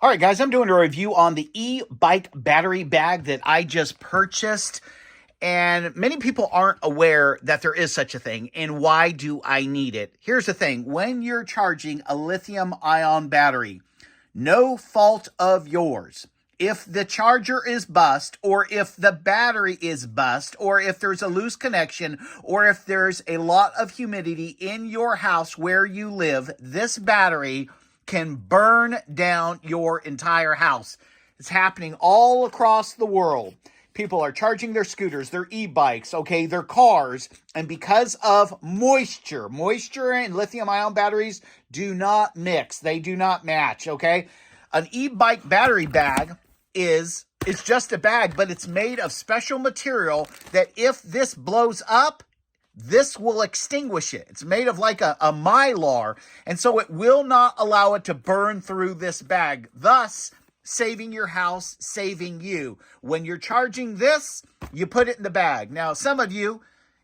All right, guys, I'm doing a review on the e-bike battery bag that I just purchased. And many people aren't aware that there is such a thing. And why do I need it? Here's the thing. When you're charging a lithium ion battery, no fault of yours. If the charger is bust, or if the battery is bust, or if there's a loose connection, or if there's a lot of humidity in your house where you live, this battery can burn down your entire house. It's happening all across the world. People are charging their scooters, their e-bikes, their cars, and because of moisture and lithium-ion batteries do not mix. They do not match, okay? An e-bike battery bag it's just a bag, but it's made of special material that if this blows up, this will extinguish it. It's made of like a mylar, and so it will not allow it to burn through this bag, thus saving your house, saving you. When you're charging this, you put it in the bag. Now, some of you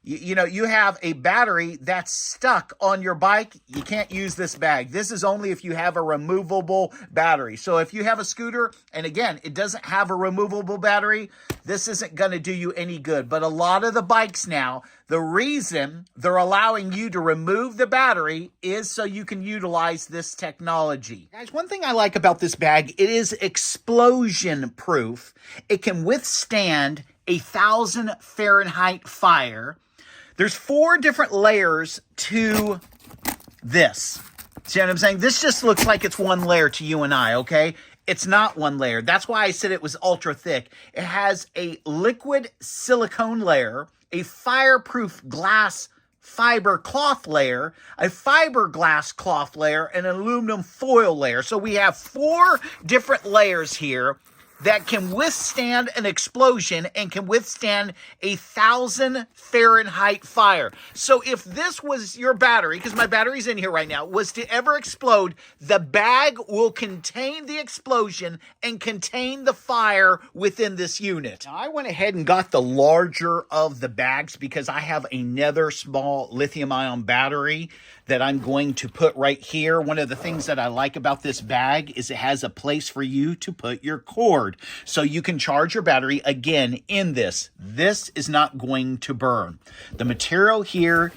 have a battery that's stuck on your bike. You can't use this bag. This is only if you have a removable battery. So if you have a scooter, and again, it doesn't have a removable battery, this isn't going to do you any good. But a lot of the bikes now, the reason they're allowing you to remove the battery is so you can utilize this technology. Guys, one thing I like about this bag, it is explosion proof. It can withstand 1,000 Fahrenheit fire. There's 4 different layers to this. See what I'm saying? This just looks like it's one layer to you and I, okay? It's not one layer. That's why I said it was ultra thick. It has a liquid silicone layer, a fireproof glass fiber cloth layer, a fiberglass cloth layer, and an aluminum foil layer. So we have 4 different layers here that can withstand an explosion and can withstand 1,000 Fahrenheit fire. So if this was your battery, because my battery's in here right now, was to ever explode, the bag will contain the explosion and contain the fire within this unit. Now, I went ahead and got the larger of the bags because I have another small lithium-ion battery that I'm going to put right here. One of the things that I like about this bag is it has a place for you to put your cord. So you can charge your battery again in this. This is not going to burn. The material here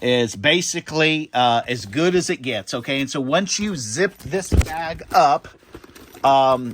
is basically as good as it gets, okay? And so once you zip this bag up,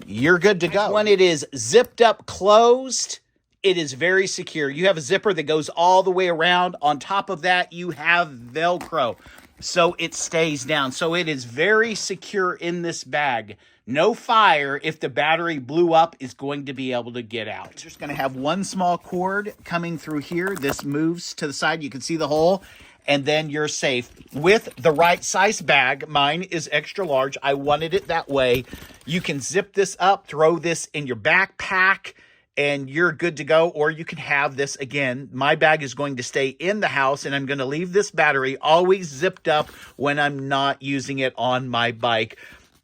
you're good to go. When it is zipped up closed, it is very secure. You have a zipper that goes all the way around. On top of that, you have velcro, so it stays down. So it is very secure in this bag. No fire, if the battery blew up, is going to be able to get out. It's just going to have one small cord coming through here. This moves to the side. You can see the hole. And then you're safe with the right size bag. Mine is extra large. I wanted it that way. You can zip this up, throw this in your backpack, and you're good to go. Or you can have this, again, my bag is going to stay in the house, and I'm going to leave this battery always zipped up when I'm not using it on my bike.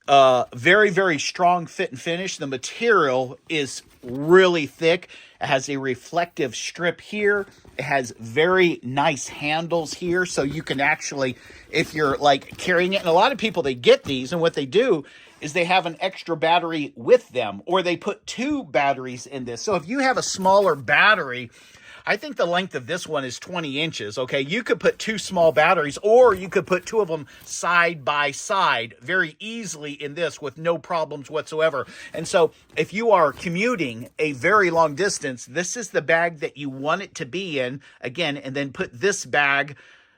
Very, very strong fit and finish. The material is really thick. It has a reflective strip here. It has very nice handles here, so you can actually, if you're like carrying it, and a lot of people, they get these, and what they do is they have an extra battery with them, or they put 2 batteries in this. So if you have a smaller battery, I think the length of this one is 20 inches, okay? You could put 2 small batteries, or you could put 2 of them side by side very easily in this with no problems whatsoever. And so if you are commuting a very long distance, this is the bag that you want it to be in, again, and then put this bag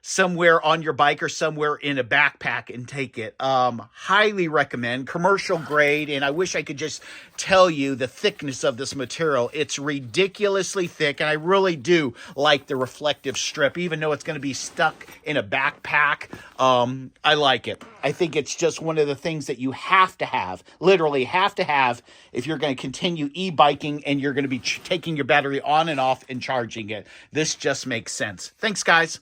somewhere on your bike or somewhere in a backpack and take it. Highly recommend. Commercial grade, and I wish I could just tell you the thickness of this material. It's ridiculously thick, and I really do like the reflective strip, even though it's going to be stuck in a backpack. I like it. I think it's just one of the things that you have to have, literally have to have, if you're going to continue e-biking and you're going to be taking your battery on and off and charging it. This just makes sense. Thanks, guys.